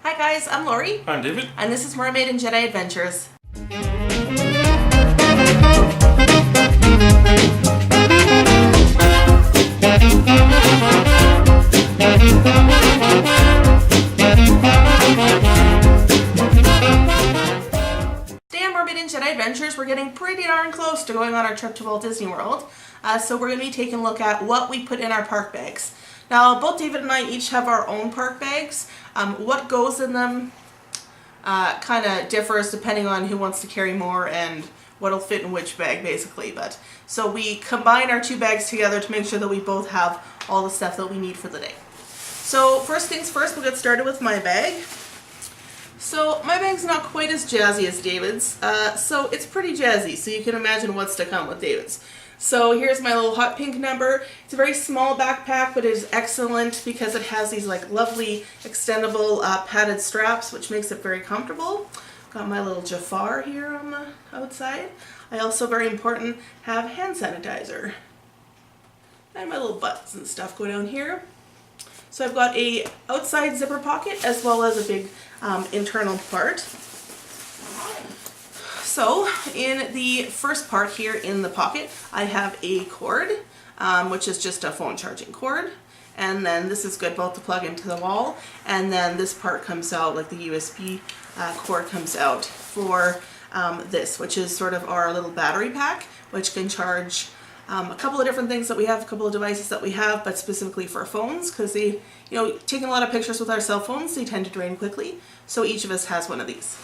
Hi guys, I'm Lori. I'm David. And this is Mermaid and Jedi Adventures. Today on Mermaid and Jedi Adventures, we're getting pretty darn close to going on our trip to Walt Disney World. So we're going to be taking a look at what we put in our park bags. Now, both David and I each have our own park bags. What goes in them kind of differs depending on who wants to carry more and what'll fit in which bag, basically. But so we combine our two bags together to make sure that we both have all the stuff that we need for the day. So first things first, we'll get started with my bag. So my bag's not quite as jazzy as David's, so it's pretty jazzy, so you can imagine what's to come with David's. So here's my little hot pink number. It's a very small backpack, but it is excellent because it has these like lovely extendable padded straps, which makes it very comfortable. Got my little Jafar here on the outside. I also, very important, have hand sanitizer. And my little buttons and stuff go down here. So I've got a outside zipper pocket as well as a big internal part. So in the first part here in the pocket, I have a cord, which is just a phone charging cord. And then this is good both to plug into the wall, and then this part comes out, like the USB cord comes out for this, which is sort of our little battery pack, which can charge a couple of different things that we have, a couple of devices that we have, but specifically for phones, because they, taking a lot of pictures with our cell phones, they tend to drain quickly. So each of us has one of these.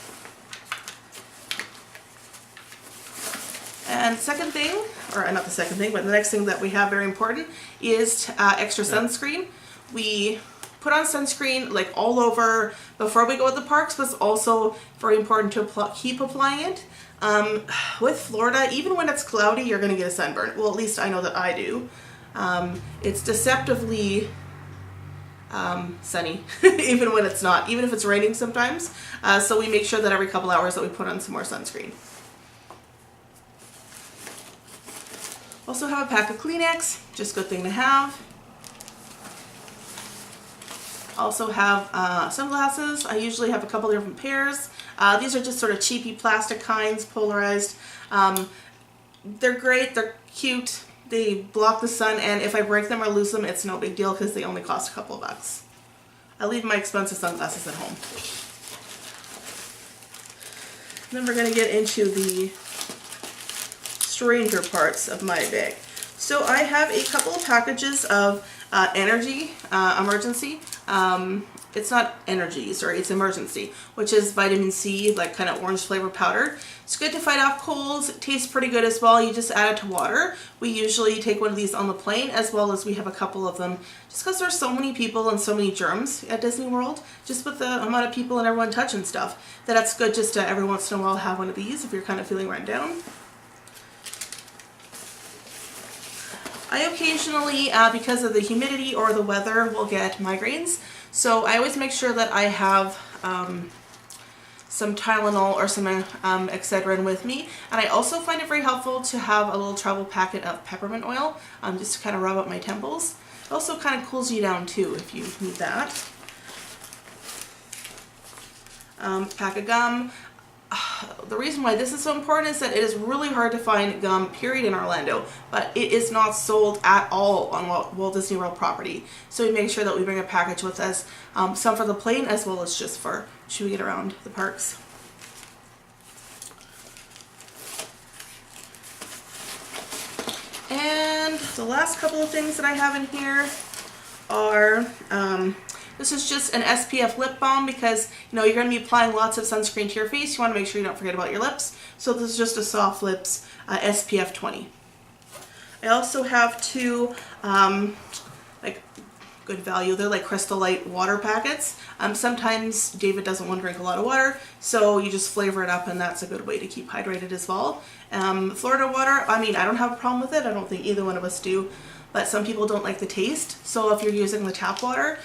And second thing, or not the second thing, but the next thing that we have, very important, is extra sunscreen. We put on sunscreen like all over before we go to the parks, but it's also very important to keep applying it. With Florida, even when it's cloudy, you're going to get a sunburn. Well, at least I know that I do. It's deceptively sunny, even when it's not, even if it's raining sometimes. So we make sure that every couple hours that we put on some more sunscreen. Also have a pack of Kleenex, just a good thing to have. Also have sunglasses. I usually have a couple different pairs. These are just sort of cheapy plastic kinds, polarized. They're great, they're cute, they block the sun, and if I break them or lose them, it's no big deal because they only cost a couple of bucks. I leave my expensive sunglasses at home. Then we're going to get into the stranger parts of my bag. So I have a couple of packages of energy, emergency. It's not energy, sorry, it's emergency, which is vitamin C, like kind of orange flavor powder. It's good to fight off colds. It tastes pretty good as well. You just add it to water. We usually take one of these on the plane, as well as we have a couple of them just because there's so many people and so many germs at Disney World, just with the amount of people and everyone touching stuff, that it's good just to every once in a while have one of these if you're kind of feeling run down. I occasionally, because of the humidity or the weather, will get migraines. So I always make sure that I have some Tylenol or some Excedrin with me. And I also find it very helpful to have a little travel packet of peppermint oil, just to kind of rub up my temples. It also kind of cools you down too if you need that. Pack of gum. The reason why this is so important is that it is really hard to find gum, period, in Orlando, but it is not sold at all on Walt Disney World property. So we make sure that we bring a package with us, some for the plane as well as just for chewing it around the parks. And the last couple of things that I have in here are this is just an SPF lip balm because, you're going to be applying lots of sunscreen to your face. You want to make sure you don't forget about your lips. So this is just a Soft Lips SPF 20. I also have two, like, good value. They're like Crystal Light water packets. Sometimes David doesn't want to drink a lot of water, so you just flavor it up, and that's a good way to keep hydrated as well. Florida water, I don't have a problem with it. I don't think either one of us do. But some people don't like the taste, so if you're using the tap water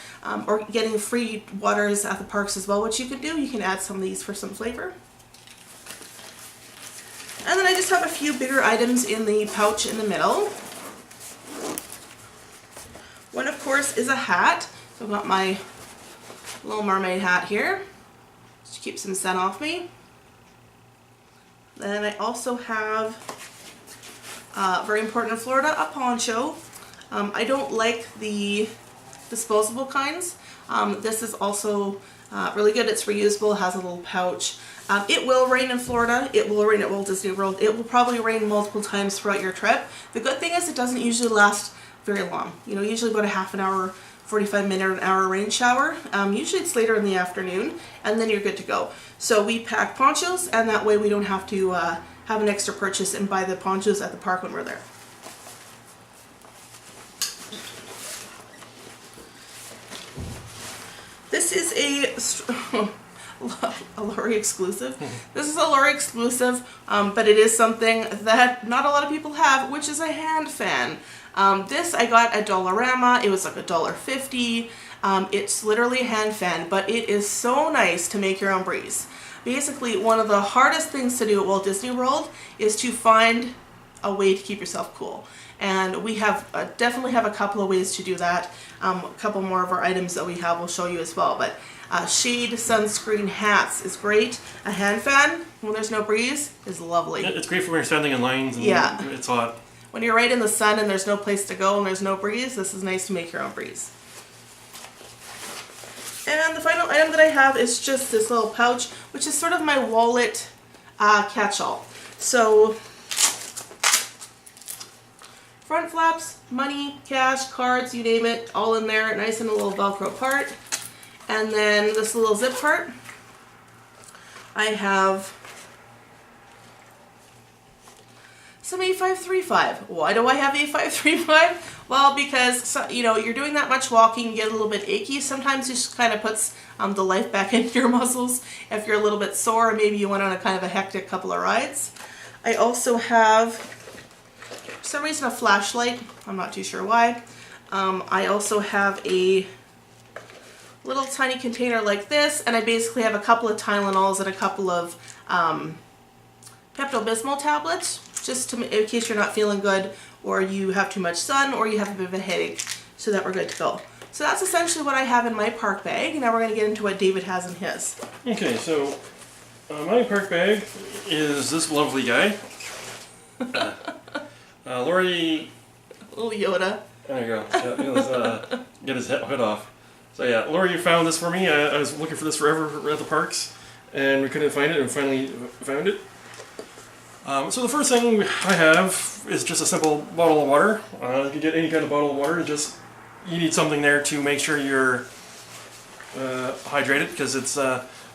or getting free waters at the parks as well, which you can do, you can add some of these for some flavor. And then I just have a few bigger items in the pouch in the middle. One, of course, is a hat. So I've got my Little mermaid hat here, just to keep some sun off me. Then I also have, very important in Florida, a poncho. I don't like the disposable kinds. This is also really good. It's reusable, has a little pouch. It will rain in Florida. It will rain at Walt Disney World. It will probably rain multiple times throughout your trip. The good thing is it doesn't usually last very long. You know, usually about a half an hour, 45-minute, an hour rain shower. Usually it's later in the afternoon, and then you're good to go. So we pack ponchos, and that way we don't have to have an extra purchase and buy the ponchos at the park when we're there. This is a Lori exclusive. This is a Lori exclusive, but it is something that not a lot of people have, which is a hand fan. This I got at Dollarama. It was like $1.50. It's literally a hand fan, but it is so nice to make your own breeze. Basically, one of the hardest things to do at Walt Disney World is to find a way to keep yourself cool. And we have definitely have a couple of ways to do that. A couple more of our items that we have we'll show you as well. But shade, sunscreen, hats is great. A hand fan, when there's no breeze, is lovely. It's great for when you're standing in lines and it's hot. When you're right in the sun and there's no place to go and there's no breeze, this is nice to make your own breeze. And the final item that I have is just this little pouch, which is sort of my wallet catch-all. So, front flaps, money, cash, cards, you name it, all in there, nice in a little Velcro part. And then this little zip part, I have some A535. Why do I have A535? Well, because, you know, you're doing that much walking, you get a little bit achy. Sometimes it just kind of puts the life back into your muscles if you're a little bit sore, or maybe you went on a kind of a hectic couple of rides. I also have, for some reason, a flashlight. I'm not too sure why. I also have a little tiny container like this, and I basically have a couple of Tylenols and a couple of Pepto-Bismol tablets, just to, in case you're not feeling good, or you have too much sun, or you have a bit of a headache, so that we're good to go. So that's essentially what I have in my park bag. Now we're going to get into what David has in his. Okay, so my park bag is this lovely guy. Lori... Little Yoda. There you go. Yeah, let's get his head off. So yeah, Lori found this for me. I was looking for this forever at the parks, and we couldn't find it, and finally found it. So the first thing I have is just a simple bottle of water. You can get any kind of bottle of water. Just you need something there to make sure you're hydrated, because it's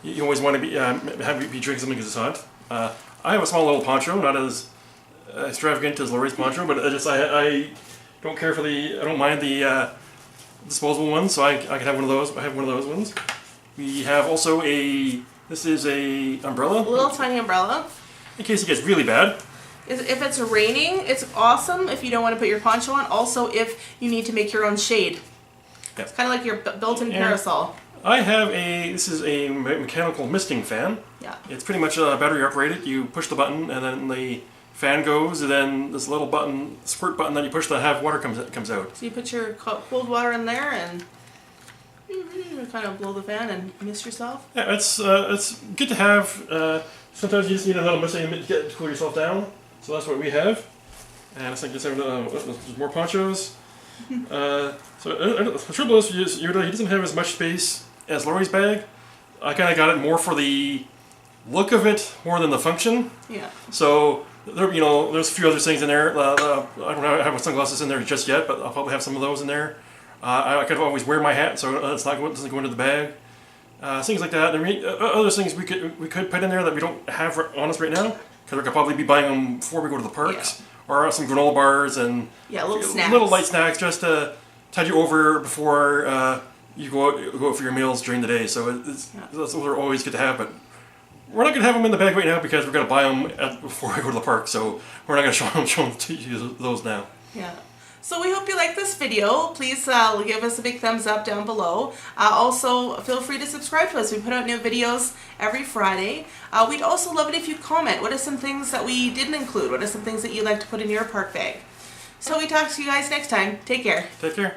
you always want to be drinking something because it's hot. I have a small little poncho, not as extravagant as Lori's poncho, but I don't care for I don't mind the disposable ones, so I can have one of those. I have one of those ones. We have also this is a umbrella. A little tiny umbrella. In case it gets really bad. If it's raining, it's awesome if you don't want to put your poncho on. Also, if you need to make your own shade. Yeah. It's kind of like your built-in parasol. I have this is a mechanical misting fan. Yeah. It's pretty much battery operated. You push the button and then the fan goes, and then this little button, squirt button that you push to have water comes out. So you put your cold water in there and you kind of blow the fan and mist yourself. Yeah, it's good to have. Sometimes you just need a little misting to cool yourself down. So that's what we have. And I think just have there's more ponchos. So the trouble is, he doesn't have as much space as Lori's bag. I kind of got it more for the look of it more than the function. Yeah. So there's a few other things in there. I don't have my sunglasses in there just yet, but I'll probably have some of those in there. I could always wear my hat, so it doesn't go into the bag. Things like that. Other things we could put in there that we don't have on us right now, because we could probably be buying them before we go to the parks. Yeah. Or some granola bars and little light snacks just to tide you over before you go out for your meals during the day. So those are always good to have, but we're not going to have them in the bag right now because we're going to buy them before we go to the park. So we're not going to show them to you those now. Yeah. So we hope you like this video. Please give us a big thumbs up down below. Also, feel free to subscribe to us. We put out new videos every Friday. We'd also love it if you comment. What are some things that we didn't include? What are some things that you'd like to put in your park bag? So we talk to you guys next time. Take care. Take care.